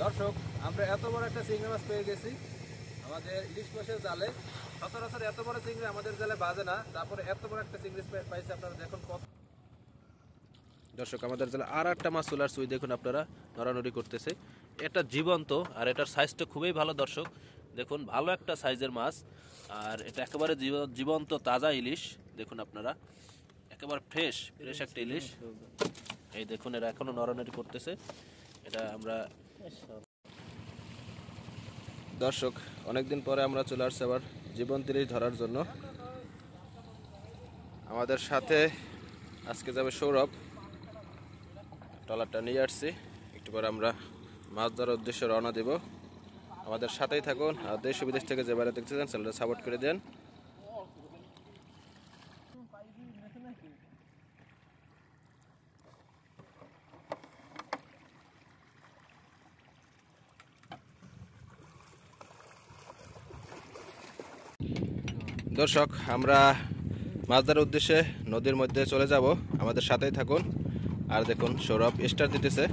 দর্শক, আমরা এত বড় একটা চিংড়ি মাছ পেয়ে গেছি আমাদের ইলিশ মাছের জালে। সচরাচর এত বড় চিংড়ি আমাদের জালে বাজে না, তারপরে এত বড় একটা চিংড়ি পাইছে। আপনারা দেখুন দর্শক, আমাদের জালে আর একটা মাছ চলে আসছে, দেখুন আপনারা নড়ানড়ি করতেছে। এটা জীবন্ত আর এটার সাইজটা খুবই ভালো। দর্শক দেখুন, ভালো একটা সাইজের মাছ, আর এটা একেবারে জীবন্ত তাজা ইলিশ। দেখুন আপনারা, একেবারে ফ্রেশ একটা ইলিশ। এই দেখুন, এরা এখনো নড়ানড়ি করতেছে। এটা আমরা দর্শক অনেকদিন পরে আমরা চলে আসছি আবার জীবন্ত ইলিশ ধরার জন্য। আমাদের সাথে আজকে যাবে সৌরভ। ট্রলারটা নিয়ে আসছি, একটু পরে আমরা মাছ ধরার উদ্দেশ্যে রওনা দেব। আমাদের সাথেই থাকুন, আর দেশ বিদেশ থেকে যে বাইরে দেখতেছেন চ্যানেলটা সাপোর্ট করে দেন। দর্শক, আমরা মাছ ধরার উদ্দেশ্যে নদীর মধ্যে চলে যাব, আমাদের সাথেই থাকুন। আর দেখুন সৌরভ স্টার দিতেছে।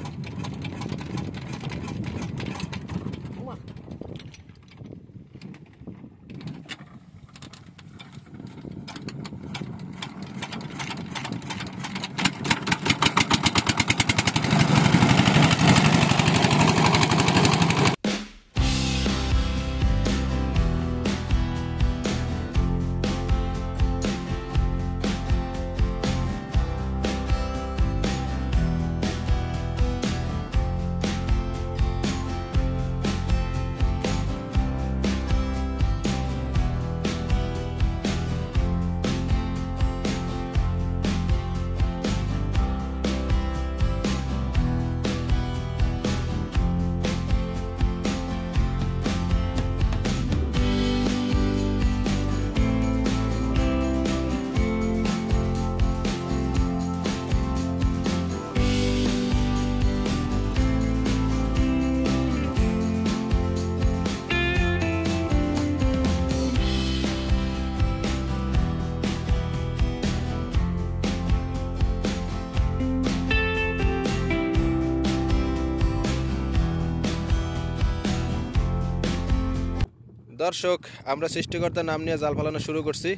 দর্শক, আমরা সৃষ্টিকর্তার নাম নিয়ে জাল ফেলানো শুরু করছি।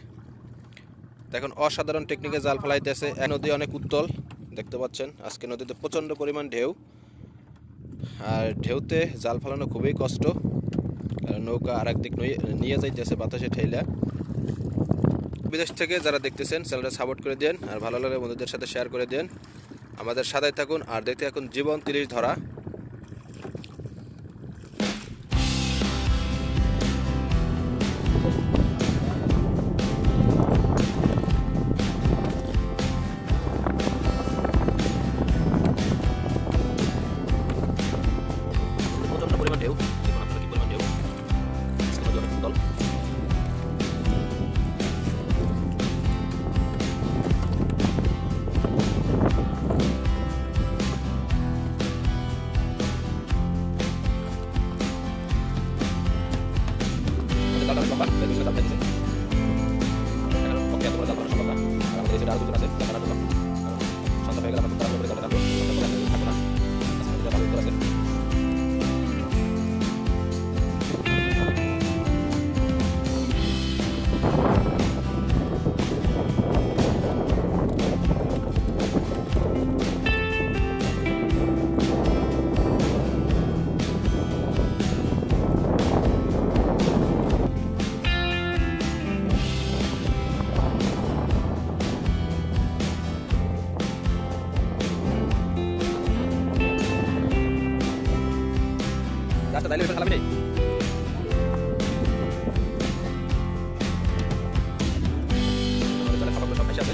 দেখুন অসাধারণ টেকনিকে জাল ফেলাইতেছে। নদী অনেক উত্তল দেখতে পাচ্ছেন। আজকে নদীতে প্রচণ্ড পরিমাণ ঢেউ, আর ঢেউতে জাল ফেলানো খুবই কষ্ট, কারণ নৌকা আর একদিক নিয়ে যাইতেছে বাতাসে ঠেলা। বিদেশ থেকে যারা দেখতেছেন চ্যানেলটা সাপোর্ট করে দেন, আর ভালো লাগলে বন্ধুদের সাথে শেয়ার করে দেন। আমাদের সাথে থাকুন আর দেখতে থাকুন জীবন্ত ইলিশ ধরা। প্রচন্ড পরিমাণ ঢেউ, দেখুন আপনারা কি পরিমাণ ঢেউ। আজকে নদী অনেক উত্তল। রাস্তা দাইলে ওটা খালাবি নেই। সব ভেসে আছে।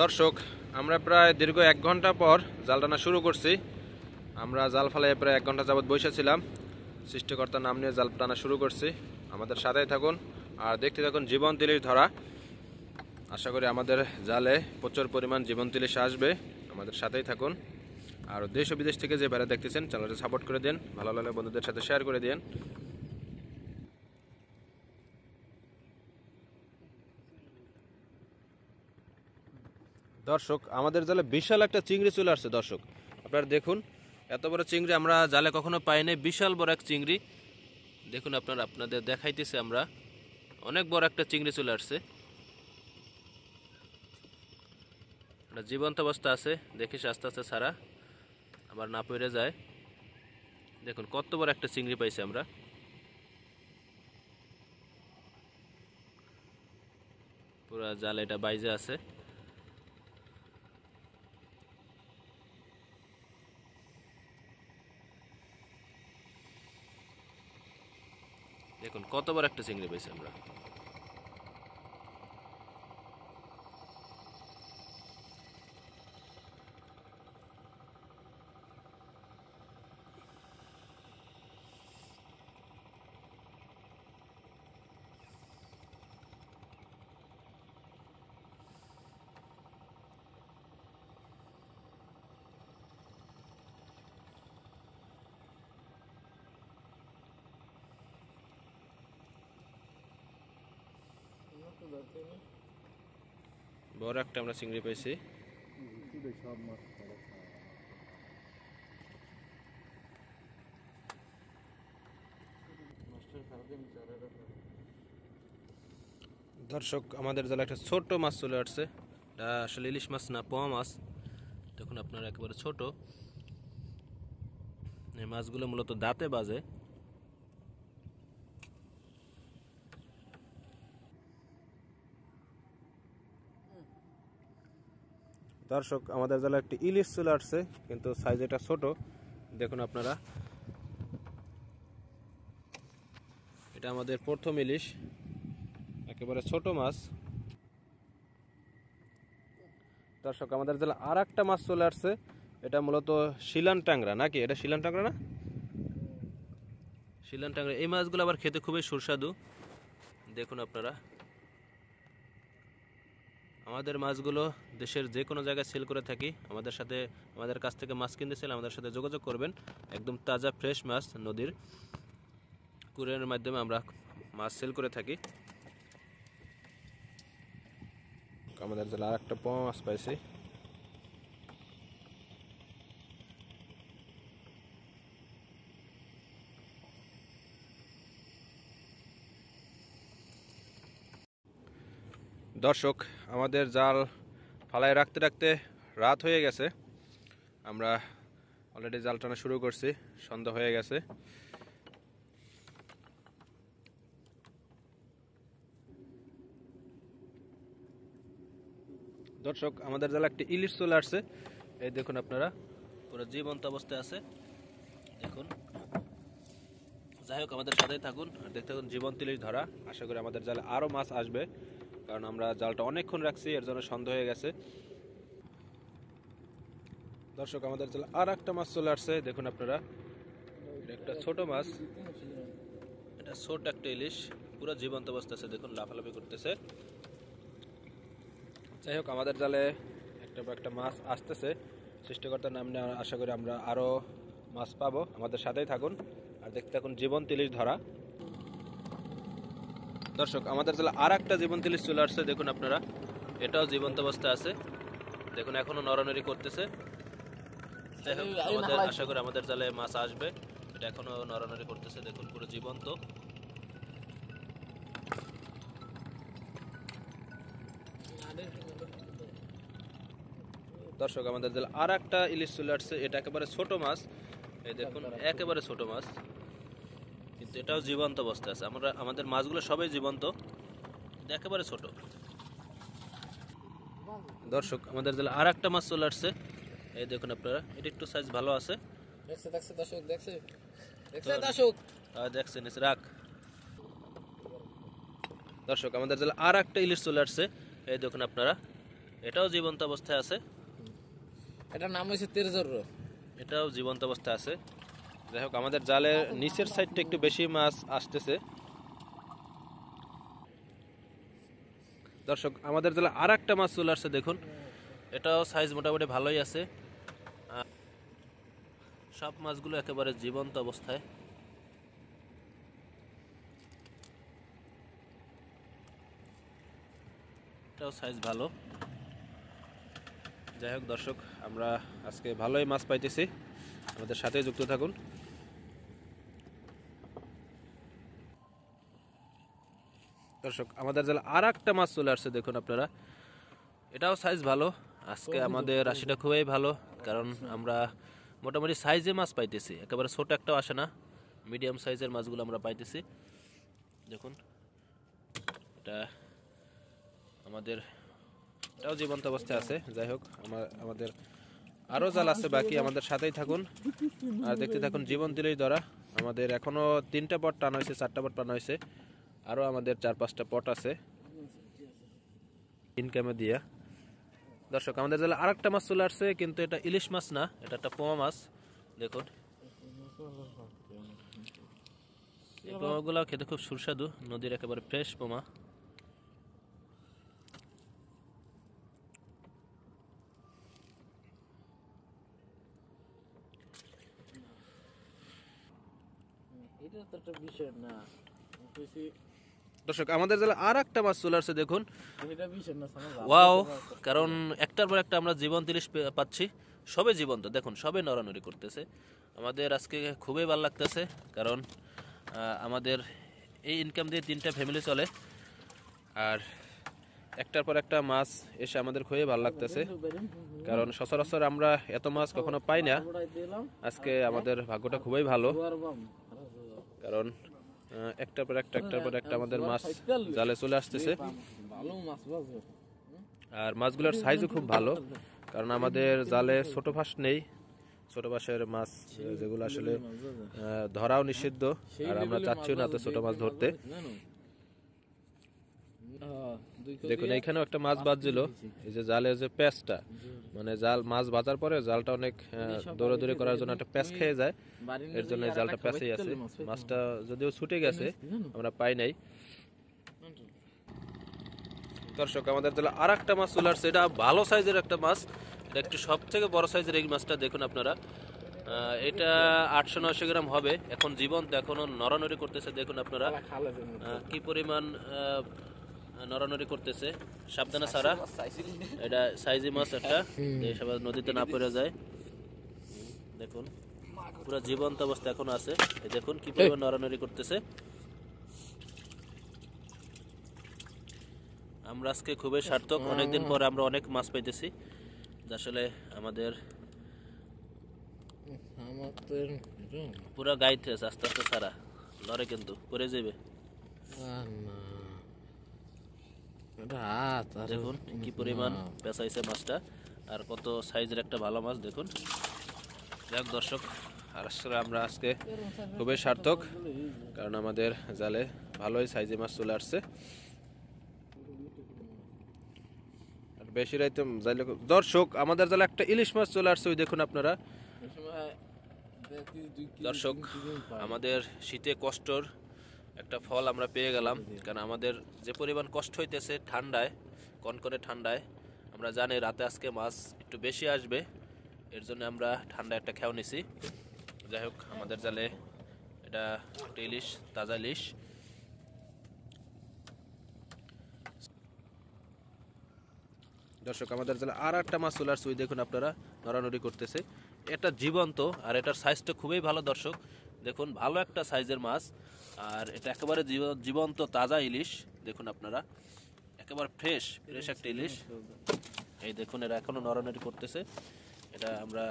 দর্শক, আমরা প্রায় দীর্ঘ 1 ঘন্টা পর জাল টানা শুরু করছি। আমরা জাল ফেলায় প্রায় 1 ঘন্টা যাবৎ বসেছিলাম। সৃষ্টিকর্তার নাম নিয়ে জাল টানা শুরু করছি। আমাদের সাথেই থাকুন আর দেখতে থাকুন জীবন্ত ইলিশ ধরা। আশা করি আমাদের জালে প্রচুর পরিমাণ জীবন্ত ইলিশ আসবে। আমাদের সাথেই থাকুন আর দেশ ও বিদেশ থেকে যে বেড়া দেখতেছেন চ্যানেলটা সাপোর্ট করে দিন, ভালো লাগলে বন্ধুদের সাথে শেয়ার করে দিন। দর্শক, আমাদের জালে বিশাল একটা চিংড়ি চলে আসছে। দর্শক আপনারা দেখুন, এত বড় চিংড়ি আমরা জালে কখনো পাইনি। বিশাল বড় এক চিংড়ি দেখুন, আপনাদের দেখাইতেছে। আমরা অনেক বড় একটা চিংড়ি চলে আসছে, জীবন্ত অবস্থা আছে। দেখিস আস্তে আস্তে ছাড়া আবার না পড়ে যায়। দেখুন কত বড় একটা চিংড়ি পাইছি আমরা। পুরা জাল এটা বাইজে আছে। দেখুন কত বড় একটা চিংড়ি পাইছি আমরা। বড় একটা আমরা চিংড়ি পাইছি। দর্শক, আমাদের জালে একটা ছোট মাছ চলে আসছে। এটা আসলে ইলিশ মাছ না, পোয়া মাছ। দেখুন আপনারা একেবারে ছোট। এই মাছগুলো মূলত দাঁতে বাজে। দর্শক, আমাদের জালে একটি ইলিশ চলে আসছে, কিন্তু সাইজ এটা ছোট। দেখুন আপনারা, এটা আমাদের প্রথম ইলিশ, একেবারে ছোট মাছ। দর্শক, আমাদের জালে আর একটা মাছ চলে আসছে। এটা মূলত শিলান ট্যাংরা নাকি? এটা শিলান ট্যাংরা না? শিলান ট্যাংরা। এই মাছগুলো আবার খেতে খুবই সুস্বাদু। দেখুন আপনারা, আমাদের মাছগুলো দেশের যে কোনো জায়গায় সেল করে থাকি। আমাদের কাছ থেকে মাছ কিনতে চাইলে আমাদের সাথে যোগাযোগ করবেন। একদম তাজা ফ্রেশ মাছ নদীর কুরিয়ারের মাধ্যমে আমরা মাছ সেল করে থাকি। আমাদের জেলা আর একটা পোয়া মাছ পাইছি। দর্শক, আমাদের জাল ফালায় রাখতে রাখতে রাত হয়ে গেছে। আমরা অলরেডি জাল টানা শুরু করছি, সন্ধ্যা হয়ে গেছে। দর্শক, আমাদের জালে একটি ইলিশ চলে আসছে। এই দেখুন আপনারা, পুরো জীবন্ত অবস্থায় আছে। দেখুন, যাই হোক আমাদের সাথেই থাকুন আর দেখতে থাকুন জীবন্ত ইলিশ ধরা। আশা করি আমাদের জালে আরও মাছ আসবে, কারণ আমরা জালটা অনেকক্ষণ রাখছি, এর জন্য সন্ধ্যা হয়ে গেছে। দর্শক, আমাদের জালে আর একটা মাছ চলে আসছে। দেখুন আপনারা, এটা একটা ছোট মাছ। এটা ছোট একটা ইলিশ, পুরো জীবন্ত অবস্থা আছে। দেখুন লাফালাফি করতেছে। যাই হোক, আমাদের জালে একটা মাছ আসতেছে। সৃষ্টিকর্তার নাম নিয়ে আশা করি আমরা আরও মাছ পাবো। আমাদের সাথেই থাকুন আর দেখতে থাকুন জীবন্ত ইলিশ ধরা। দর্শক, আমাদের জালে আর একটা জীবন্ত ইলিশ চলে আসছে। দেখুন আপনারা, এটাও জীবন্ত অবস্থা আছে। দেখুন এখনো নড়ানড়ি করতেছে। যাই হোক, আশা করি আমাদের জালে মাছ আসবে। এটা এখনো নড়ানড়ি করতেছে। দেখুন পুরো জীবন্ত। দর্শক, আমাদের জালে আর একটা ইলিশ চলে আসছে। এটা একেবারে ছোট মাছ। এই দেখুন, একেবারে ছোট মাছ, কিন্তু এটাও জীবন্ত অবস্থা আছে। আমাদের মাছগুলো সবাই জীবন্ত, একেবারে ছোট। দর্শক, আমাদের জালে আর একটা মাছ চলে আসছে। এই দেখুন আপনারা, এটা একটু সাইজ ভালো আছে। দেখছেন, রাখ। দর্শক, আমাদের জালে আর একটা ইলিশ চলে আসছে। এই দেখুন আপনারা, এটাও জীবন্ত অবস্থায় আছে। এটার নাম হয়েছে তেরজর। এটাও জীবন্ত অবস্থায় আছে। যাই হোক আমাদের জালের নিচের সাইডটা একটু বেশি মাছ আসতেছে। দর্শক আমাদের জালে আর একটা মাছ চলে আসছে দেখুন, এটাও সাইজ মোটামুটি ভালোই আছে। সব মাছগুলো একেবারে জীবন্ত অবস্থায়। এটাও সাইজ ভালো। যাই হোক দর্শক, আমরা আজকে ভালোই মাছ পাইতেছি, আমাদের সাথে যুক্ত থাকুন। দর্শক আমাদের জালে আর একটা মাছ চলে আসছে দেখুন আপনারা, এটাও সাইজ ভালো। আজকে আমাদের রাশিটা খুবই ভালো, কারণ আমরা মোটামুটি সাইজে মাছ পাইতেছি, একেবারে ছোট একটাও আসে না, মিডিয়াম সাইজের মাছগুলো আমরা পাইতেছি। দেখুন এটা আমাদের, এটাও জীবন্ত অবস্থায় আছে। যাই হোক আমাদের আরও জাল আছে বাকি, আমাদের সাথেই থাকুন আর দেখতে থাকুন। জীবন দিলেই ধরা। আমাদের এখনও 3টা পট টানা হয়েছে, 4টা পট টানা হয়েছে, আরও আমাদের 4-5টা পট আছে ইনকামে দিয়া। দর্শক আমাদের জালে আর একটা মাছ চলে আসছে, কিন্তু এটা ইলিশ মাছ না, এটা একটা পোমা মাছ। দেখুন এই পোমাগুলো খেতে খুব সুস্বাদু, নদীর একেবারে ফ্রেশ পোমা। দর্শক আমাদের জালে আর একটা মাছ চলে আসছে দেখুন, ওয়াও, কারণ একটার পর একটা আমরা জীবন্ত ইলিশ পাচ্ছি, সবে জীবন্ত। দেখুন সবে নড়ানড়ি করতেছে, আমাদের আজকে খুবই ভালো লাগতেছে, কারণ আমাদের এই ইনকাম দিয়ে 3টা ফ্যামিলি চলে, আর একটার পর একটা মাছ এসে আমাদের খুবই ভালো লাগতেছে, কারণ সচরাচর আমরা এত মাছ কখনো পাই না। আজকে আমাদের ভাগ্যটা খুবই ভালো, কারণ একটার পর একটা আমাদের মাছ জালে চলে আসতেছে। আর মাছগুলোর সাইজও খুব ভালো, কারণ আমাদের জালে ছোট ফাঁস নেই, ছোট ফাঁসের মাছ যেগুলো আসলে ধরাও নিষিদ্ধ, আর আমরা চাচ্ছিও না তো ছোট মাছ ধরতে। দেখুন এইখানেও একটা মাছ বাজছিল, এই যে জালের যে প্যাঁচটা, মানে জাল মাছ বাজার পরে জালটা অনেক দৌড়াদৌড়ি করার জন্য একটা প্যাঁচ খেয়ে যায়, এর জন্য জালটা প্যাঁচেই আছে। মাছটা যদিও ছুটে গেছে, আমরা পাই নাই। দর্শক আমাদের জালে আর একটা মাছ চলে আসছে, এটা ভালো সাইজের একটা মাছ, এটা একটু সব থেকে বড় সাইজের এই মাছটা দেখুন আপনারা। এটা 800-900 গ্রাম হবে, এখন জীবন্ত, এখনো নড়ানড়ি করতেছে। দেখুন আপনারা কি পরিমাণ নড়ানড়ি করতেছে, সাবধানে ছাড়া। এটা সাইজি মাছ একটা, সব নদীতে না পড়ে যায়। দেখুন পুরো জীবন্ত অবস্থা এখন আছে, দেখুন কি পরিমাণ নড়ানড়ি করতেছে। আমরা আজকে খুবই সার্থক, অনেকদিন পরে আমরা অনেক মাছ পাইতেছি, আসলে আমাদের পুরো গাইতে আস্তে আস্তে ছাড়া লড়ে, কিন্তু পরে যাবে। দেখুন কি পরিমাণ পেঁচাইছে মাছটা, আর কত সাইজের একটা ভালো মাছ দেখুন। যাক দর্শক, আর আসলে আমরা আজকে খুবই সার্থক, কারণ আমাদের জালে ভালোই সাইজে মাছ চলে আসছে। বেশি রাইতে জালে দর্শক আমাদের জালে একটা ইলিশ মাছ চলে আসছে, ওই দেখুন আপনারা। দর্শক আমাদের শীতে কষ্টর একটা ফল আমরা পেয়ে গেলাম, কারণ আমাদের যে পরিমাণ কষ্ট হইতেছে ঠান্ডায়, কনকনে ঠান্ডায়, আমরা জানি রাতে আজকে মাছ একটু বেশি আসবে, এর জন্য আমরা ঠান্ডা একটা খেয়াও নিছি। যাই হোক আমাদের জালে এটা একটা ইলিশ, তাজা ইলিশ। দর্শক আমাদের জালে আর একটা মাছ চলে আসছে, ওই দেখুন আপনারা, নড়ানড়ি করতেছে। এটা জীবন্ত, আর এটার সাইজটা খুবই ভালো দর্শক। দেখুন ভালো একটা সাইজের মাছ, আর এটা একেবারে জীবন্ত তাজা ইলিশ। দেখুন আপনারা একেবারে ফ্রেশ একটা ইলিশ। এই দেখুন এরা এখনো নড়ানড়ি করতেছে, এটা আমরা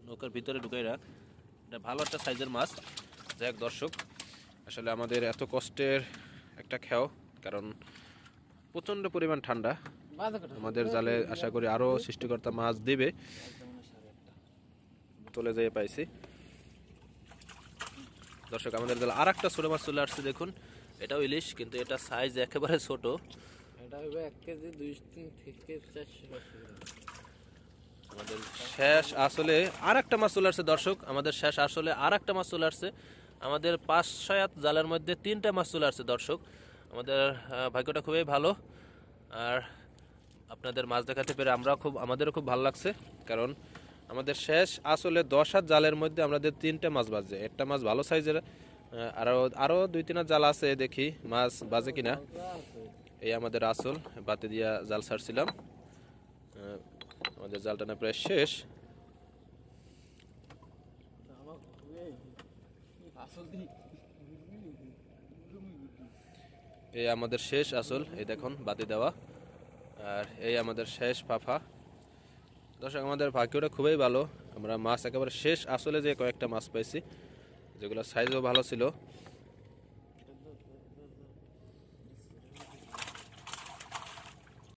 নৌকার ভিতরে ঢুকাই রাখ। এটা ভালো একটা সাইজের মাছ। যাই হোক দর্শক, আসলে আমাদের এত কষ্টের একটা খেও, কারণ প্রচণ্ড পরিমাণ ঠান্ডা। আমাদের জালে আশা করি আরও সৃষ্টিকর্তা মাছ দিবে, তুলে যেয়ে পাইছি। দর্শক আমাদের জালে আর একটা ছোট মাছ চলে আসছে দেখুন, এটাও ইলিশ, কিন্তু এটা সাইজ একেবারে ছোট। এটা হবে 1 কেজি 2-3 থেকে 400। আমাদের শেষ আসলে আর একটা মাছ চলে আসছে দর্শক, আমাদের শেষ আসলে আর একটা মাছ চলে আসছে। আমাদের 5-6 জালের মধ্যে 3টা মাছ চলে আসছে দর্শক। আমাদের ভাগ্যটা খুবই ভালো। আর আপনাদের মাছ দেখাতে পেরে আমাদেরও খুব ভালো লাগছে, কারণ আমাদের শেষ আসলে 10 জালের মধ্যে আমাদের 3টা মাছ বাজে। একটা মাছ ভালো সাইজের, আরও আরও 2-3 জাল আছে, দেখি মাছ বাজে কিনা। এই আমাদের আসল বাতি দিয়া জাল ছাড়ছিলাম, আমাদের জালটা না প্রায় শেষ। এই আমাদের শেষ আসল, এই দেখুন বাতি দেওয়া, আর এই আমাদের শেষ পাফা। দর্শক আমাদের ভাগ্যটা খুবই ভালো, আমরা মাছ একেবারে শেষ আসলে যে কয়েকটা মাছ পাইছি, যেগুলো সাইজও ভালো ছিল।